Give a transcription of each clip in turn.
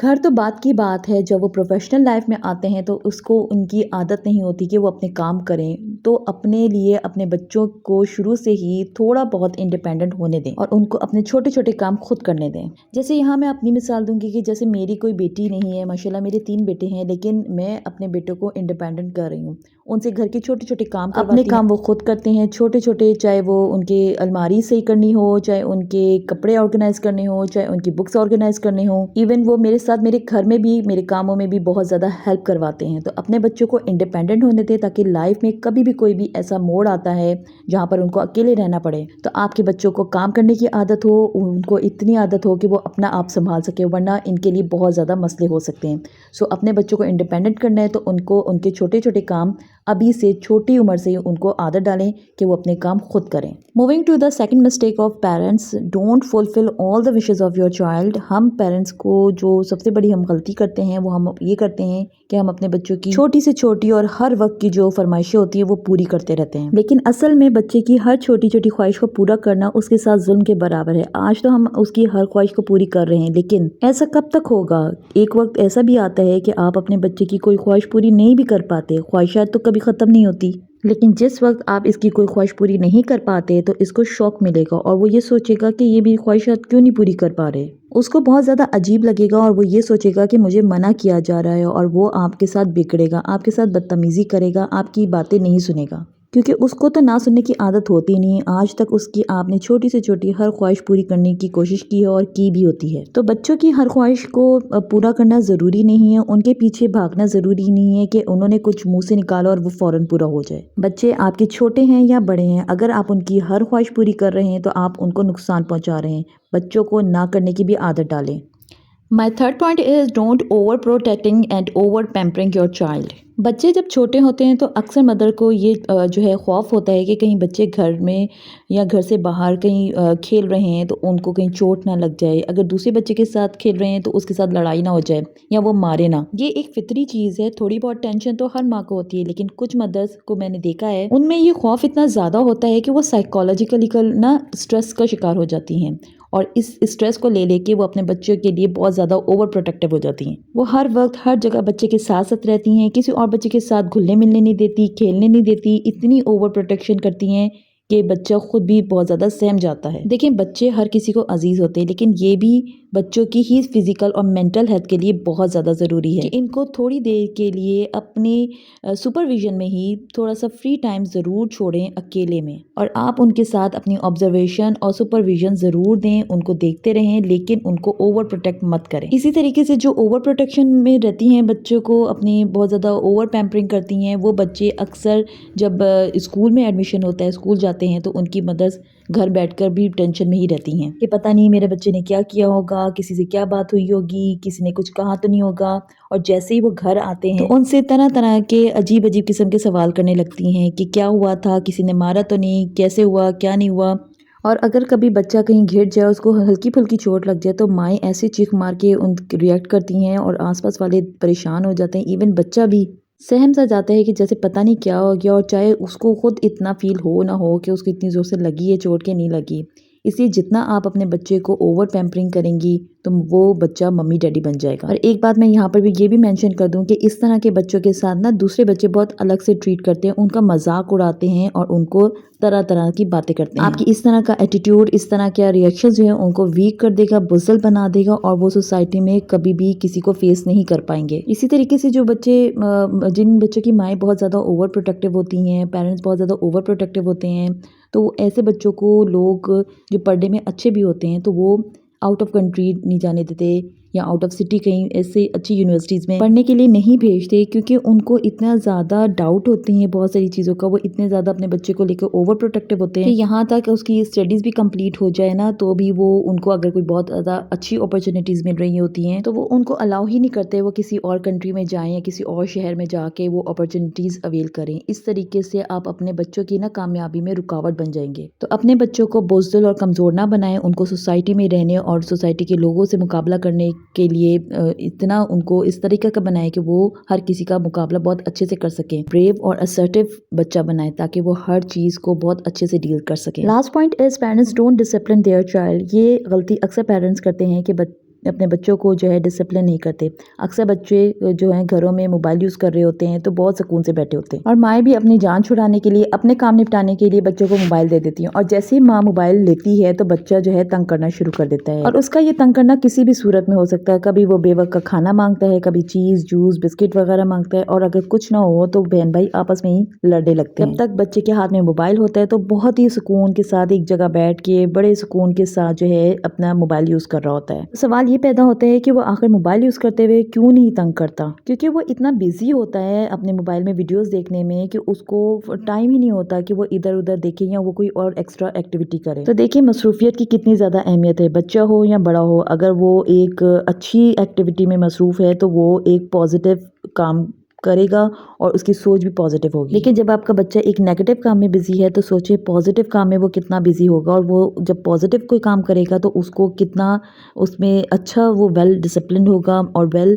گھر تو بات کی بات ہے، جب وہ پروفیشنل لائف میں آتے ہیں تو اس کو ان کی عادت نہیں ہوتی کہ وہ اپنے کام کریں، تو اپنے لیے اپنے بچوں کو شروع سے ہی تھوڑا بہت انڈیپینڈنٹ ہونے دیں اور ان کو اپنے چھوٹے چھوٹے کام خود کرنے دیں۔ جیسے یہاں میں اپنی مثال دوں گی کہ جیسے میری کوئی بیٹی نہیں ہے، ماشاءاللہ میرے 3 بیٹے ہیں، لیکن میں اپنے بیٹوں کو انڈیپینڈنٹ کر رہی ہوں، ان سے گھر کے چھوٹے چھوٹے کام کرواتی ہوں۔ اپنے کام وہ خود کرتے ہیں، چھوٹے چھوٹے، چاہے وہ ان کے الماری صحیح کرنی ہو، چاہے ان کے کپڑے آرگنائز کرنے ہو، چاہے ان کی بکس آرگنائز کرنے ہوں، ایون وہ میرے ساتھ میرے گھر میں بھی میرے کاموں میں بھی بہت زیادہ ہیلپ کرواتے ہیں۔ تو اپنے بچوں کو انڈیپینڈنٹ ہونے دیں تاکہ لائف میں کبھی بھی کوئی بھی ایسا موڑ آتا ہے جہاں پر ان کو اکیلے رہنا پڑے تو آپ کے بچوں کو کام کرنے کی عادت ہو، ان کو اتنی عادت ہو کہ وہ اپنا آپ سنبھال سکے، ورنہ ان کے لیے بہت زیادہ مسئلے ہو سکتے ہیں۔ سو اپنے بچوں کو انڈیپینڈنٹ کرنا ہے تو ان کو ان کے چھوٹے چھوٹے کام ابھی سے، چھوٹی عمر سے ان کو عادت ڈالیں کہ وہ اپنے کام خود کریں۔ Moving to the second mistake of parents, don't fulfil all the wishes of your child. ہم پیرنٹس کو جو سب سے بڑی ہم غلطی کرتے ہیں وہ ہم یہ کرتے ہیں کہ ہم اپنے بچوں کی چھوٹی سے چھوٹی اور ہر وقت کی جو فرمائشیں ہوتی ہیں وہ پوری کرتے رہتے ہیں، لیکن اصل میں بچے کی ہر چھوٹی چھوٹی خواہش کو پورا کرنا اس کے ساتھ ظلم کے برابر ہے۔ آج تو ہم اس کی ہر خواہش کو پوری کر رہے ہیں، لیکن ایسا کب تک ہوگا؟ ایک وقت ایسا بھی آتا ہے کہ آپ اپنے بچے کی کوئی خواہش پوری نہیں بھی کر پاتے۔ خواہشات تو کبھی ختم نہیں ہوتی، لیکن جس وقت آپ اس کی کوئی خواہش پوری نہیں کر پاتے تو اس کو شوق ملے گا اور وہ یہ سوچے گا کہ یہ میری خواہشات کیوں نہیں پوری کر پا رہے۔ اس کو بہت زیادہ عجیب لگے گا اور وہ یہ سوچے گا کہ مجھے منع کیا جا رہا ہے، اور وہ آپ کے ساتھ بگڑے گا، آپ کے ساتھ بدتمیزی کرے گا، آپ کی باتیں نہیں سنے گا، کیونکہ اس کو تو نہ سننے کی عادت ہوتی نہیں۔ آج تک اس کی آپ نے چھوٹی سے چھوٹی ہر خواہش پوری کرنے کی کوشش کی ہے اور کی بھی ہوتی ہے۔ تو بچوں کی ہر خواہش کو پورا کرنا ضروری نہیں ہے، ان کے پیچھے بھاگنا ضروری نہیں ہے کہ انہوں نے کچھ منہ سے نکالا اور وہ فوراً پورا ہو جائے۔ بچے آپ کے چھوٹے ہیں یا بڑے ہیں، اگر آپ ان کی ہر خواہش پوری کر رہے ہیں تو آپ ان کو نقصان پہنچا رہے ہیں۔ بچوں کو نہ کرنے کی بھی عادت ڈالیں۔ My third point is don't over protecting and over pampering your child۔ بچے جب چھوٹے ہوتے ہیں تو اکثر مدر کو یہ جو ہے خوف ہوتا ہے کہ کہیں بچے گھر میں یا گھر سے باہر کہیں کھیل رہے ہیں تو ان کو کہیں چوٹ نہ لگ جائے، اگر دوسرے بچے کے ساتھ کھیل رہے ہیں تو اس کے ساتھ لڑائی نہ ہو جائے یا وہ مارے نہ۔ یہ ایک فطری چیز ہے، تھوڑی بہت ٹینشن تو ہر ماں کو ہوتی ہے، لیکن کچھ مدرس کو میں نے دیکھا ہے ان میں یہ خوف اتنا زیادہ ہوتا ہے کہ وہ سائیکالوجیکلی نا اسٹریس کا شکار ہو جاتی ہیں، اور اس اسٹریس کو لے کے وہ اپنے بچوں کے لیے بہت زیادہ اوور پروٹیکٹیو ہو جاتی ہیں۔ وہ ہر وقت ہر جگہ بچے کے ساتھ ساتھ رہتی ہیں، کسی اور بچے کے ساتھ گھلنے ملنے نہیں دیتی، کھیلنے نہیں دیتی، اتنی اوور پروٹیکشن کرتی ہیں کہ بچہ خود بھی بہت زیادہ سہم جاتا ہے۔ دیکھیں بچے ہر کسی کو عزیز ہوتے ہیں، لیکن یہ بھی بچوں کی ہی فزیکل اور مینٹل ہیلتھ کے لیے بہت زیادہ ضروری ہے کہ ان کو تھوڑی دیر کے لیے اپنے سپرویژن میں ہی تھوڑا سا فری ٹائم ضرور چھوڑیں اکیلے میں، اور آپ ان کے ساتھ اپنی آبزرویشن اور سپرویژن ضرور دیں، ان کو دیکھتے رہیں، لیکن ان کو اوور پروٹیکٹ مت کریں۔ اسی طریقے سے جو اوور پروٹیکشن میں رہتی ہیں بچوں کو اپنی بہت زیادہ اوور پیمپرنگ کرتی ہیں، وہ بچے اکثر جب اسکول میں ایڈمیشن ہوتا ہے، اسکول جاتے ہیں، تو ان کی مدرس گھر بیٹھ کر بھی ٹینشن میں ہی رہتی ہیں کہ پتہ نہیں میرے بچے نے کیا کیا ہوگا، کسی سے کیا بات ہوئی ہوگی، کسی نے کچھ کہا تو نہیں ہوگا، اور جیسے ہی وہ گھر آتے ہیں تو ان سے طرح طرح کے عجیب عجیب قسم کے سوال کرنے لگتی ہیں کہ کیا ہوا تھا، کسی نے مارا تو نہیں، کیسے ہوا، کیا نہیں ہوا۔ اور اگر کبھی بچہ کہیں گھٹ جائے، اس کو ہلکی پھلکی چوٹ لگ جائے تو مائیں ایسے چیخ مار کے ان ریئیکٹ کرتی ہیں اور آس پاس والے پریشان ہو جاتے ہیں، ایون بچہ بھی سہم سا جاتا ہے کہ جیسے پتہ نہیں کیا ہو گیا، اور چاہے اس کو خود اتنا فیل ہو نہ ہو کہ اس کو اتنی زور سے لگی ہے چوٹ کے نہیں لگی۔ اس لیے جتنا آپ اپنے بچے کو اوور پیمپرنگ کریں گی تو وہ بچہ ممی ڈیڈی بن جائے گا۔ اور ایک بات میں یہاں پر بھی یہ بھی مینشن کر دوں کہ اس طرح کے بچوں کے ساتھ نا دوسرے بچے بہت الگ سے ٹریٹ کرتے ہیں، ان کا مذاق اڑاتے ہیں اور ان کو طرح طرح کی باتیں کرتے ہیں۔ آپ کی اس طرح کا ایٹیٹیوڈ، اس طرح کا ریئیکشن جو ہے ان کو ویک کر دے گا، بزدل بنا دے گا، اور وہ سوسائٹی میں کبھی بھی کسی کو فیس نہیں کر پائیں گے۔ اسی طریقے سے جو بچے جن بچوں کی مائیں بہت زیادہ اوور پروٹیکٹیو ہوتی ہیں، پیرنٹس بہت زیادہ اوور پروٹیکٹیو ہوتے ہیں، تو ایسے بچوں کو لوگ جو پڑھنے میں اچھے بھی ہوتے ہیں تو وہ آؤٹ آف کنٹری نہیں جانے دیتے، یا آؤٹ آف سٹی کہیں ایسے اچھی یونیورسٹیز میں پڑھنے کے لیے نہیں بھیجتے، کیونکہ ان کو اتنا زیادہ ڈاؤٹ ہوتے ہیں بہت ساری چیزوں کا، وہ اتنے زیادہ اپنے بچے کو لے کر اوور پروٹیکٹیو ہوتے ہیں کہ یہاں تک اس کی اسٹڈیز بھی کمپلیٹ ہو جائے نا تو بھی وہ ان کو اگر کوئی بہت زیادہ اچھی اپرچونیٹیز مل رہی ہوتی ہیں تو وہ ان کو الاؤ ہی نہیں کرتے وہ کسی اور کنٹری میں جائیں یا کسی اور شہر میں جا کے وہ اپرچونیٹیز اویل کریں۔ اس طریقے سے آپ اپنے بچوں کی نا کامیابی میں رکاوٹ بن جائیں گے۔ تو اپنے بچوں کو بزدل اور کمزور نہ بنائیں، ان کو سوسائٹی میں رہنے اور سوسائٹی کے لوگوں سے مقابلہ کرنے کے لیے اتنا ان کو اس طریقے کا بنائے کہ وہ ہر کسی کا مقابلہ بہت اچھے سے کر سکیں، بریو اور assertive بچہ بنائے تاکہ وہ ہر چیز کو بہت اچھے سے ڈیل کر سکیں۔ Last point is parents don't discipline their child. یہ غلطی اکثر پیرنٹس کرتے ہیں کہ اپنے بچوں کو جو ہے ڈسپلن نہیں کرتے۔ اکثر بچے جو ہیں گھروں میں موبائل یوز کر رہے ہوتے ہیں تو بہت سکون سے بیٹھے ہوتے ہیں، اور مائیں بھی اپنی جان چھڑانے کے لیے اپنے کام نپٹانے کے لیے بچوں کو موبائل دے دیتی ہیں، اور جیسے ہی ماں موبائل لیتی ہے تو بچہ جو ہے تنگ کرنا شروع کر دیتا ہے، اور اس کا یہ تنگ کرنا کسی بھی صورت میں ہو سکتا ہے۔ کبھی وہ بے وقت کا کھانا مانگتا ہے، کبھی چیز جوس بسکٹ وغیرہ مانگتا ہے، اور اگر کچھ نہ ہو تو بہن بھائی آپس میں ہی لڑنے لگتے ہیں۔ جب تک بچے کے ہاتھ میں موبائل ہوتا ہے تو بہت ہی سکون کے ساتھ ایک جگہ بیٹھ کے بڑے سکون کے ساتھ جو ہے اپنا موبائل یوز کر رہا ہوتا ہے۔ سوال یہ پیدا ہوتا ہے کہ وہ آخر موبائل یوز کرتے ہوئے کیوں نہیں تنگ کرتا؟ کیونکہ وہ اتنا بیزی ہوتا ہے اپنے موبائل میں ویڈیوز دیکھنے میں کہ اس کو ٹائم ہی نہیں ہوتا کہ وہ ادھر ادھر دیکھے یا وہ کوئی اور ایکسٹرا ایکٹیویٹی کرے۔ تو دیکھیں مصروفیت کی کتنی زیادہ اہمیت ہے، بچہ ہو یا بڑا ہو، اگر وہ ایک اچھی ایکٹیویٹی میں مصروف ہے تو وہ ایک پازیٹیو کام کرے گا اور اس کی سوچ بھی پازیٹیو ہوگی۔ لیکن جب آپ کا بچہ ایک نیگیٹو کام میں بزی ہے تو سوچیں پازیٹیو کام میں وہ کتنا بزی ہوگا، اور وہ جب پازیٹیو کوئی کام کرے گا تو اس کو کتنا اس میں اچھا وہ ویل ڈسپلنڈ ہوگا اور ویل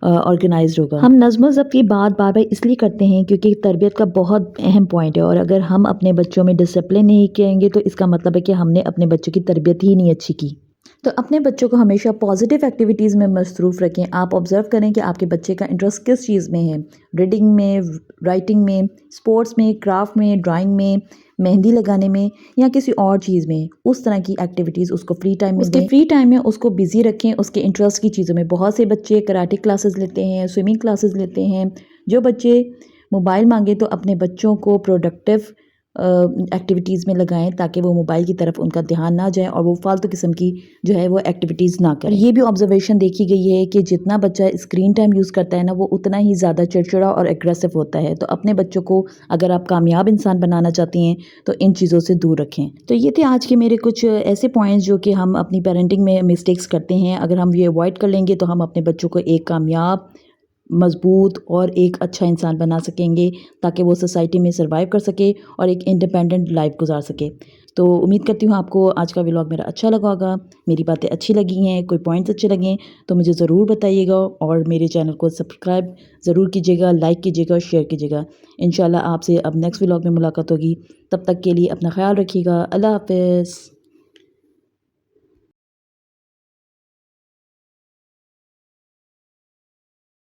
آرگنائزڈ ہوگا۔ ہم نظم و ضبط کی بات بار بار اس لیے کرتے ہیں کیونکہ تربیت کا بہت اہم پوائنٹ ہے، اور اگر ہم اپنے بچوں میں ڈسپلن نہیں کریں گے تو اس کا مطلب ہے کہ ہم نے اپنے بچوں کی تربیت ہی نہیں اچھی کی۔ تو اپنے بچوں کو ہمیشہ پازیٹیو ایکٹیویٹیز میں مصروف رکھیں۔ آپ آبزرو کریں کہ آپ کے بچے کا انٹرسٹ کس چیز میں ہے، ریڈنگ میں، رائٹنگ میں، اسپورٹس میں، کرافٹ میں، ڈرائنگ میں، مہندی لگانے میں، یا کسی اور چیز میں۔ اس طرح کی ایکٹیویٹیز اس کو فری ٹائم میں دیں۔ فری ٹائم میں اس کو بیزی رکھیں اس کے انٹرسٹ کی چیزوں میں۔ بہت سے بچے کراٹے کلاسز لیتے ہیں، سوئمنگ کلاسز لیتے ہیں۔ جو بچے موبائل مانگے تو اپنے بچوں کو پروڈکٹیو ایکٹیویٹیز میں لگائیں تاکہ وہ موبائل کی طرف ان کا دھیان نہ جائے اور وہ فالتو قسم کی جو ہے وہ ایکٹیویٹیز نہ کریں۔ یہ بھی آبزرویشن دیکھی گئی ہے کہ جتنا بچہ اسکرین ٹائم یوز کرتا ہے نا وہ اتنا ہی زیادہ چڑچڑا اور اگریسو ہوتا ہے۔ تو اپنے بچوں کو اگر آپ کامیاب انسان بنانا چاہتی ہیں تو ان چیزوں سے دور رکھیں۔ تو یہ تھے آج کے میرے کچھ ایسے پوائنٹس جو کہ ہم اپنی پیرنٹنگ میں مسٹیکس کرتے ہیں۔ اگر ہم یہ اوائڈ کر لیں گے تو ہم اپنے بچوں کو ایک کامیاب، مضبوط اور ایک اچھا انسان بنا سکیں گے تاکہ وہ سوسائٹی میں سروائیو کر سکے اور ایک انڈیپینڈنٹ لائف گزار سکے۔ تو امید کرتی ہوں آپ کو آج کا ولاگ میرا اچھا لگا ہوگا، میری باتیں اچھی لگی ہیں، کوئی پوائنٹس اچھے لگیں تو مجھے ضرور بتائیے گا، اور میرے چینل کو سبسکرائب ضرور کیجیے گا، لائک کیجیے گا، شیئر کیجیے گا۔ انشاءاللہ آپ سے اب نیکسٹ ولاگ میں ملاقات ہوگی، تب تک کے لیے اپنا خیال رکھیے گا۔ اللہ حافظ۔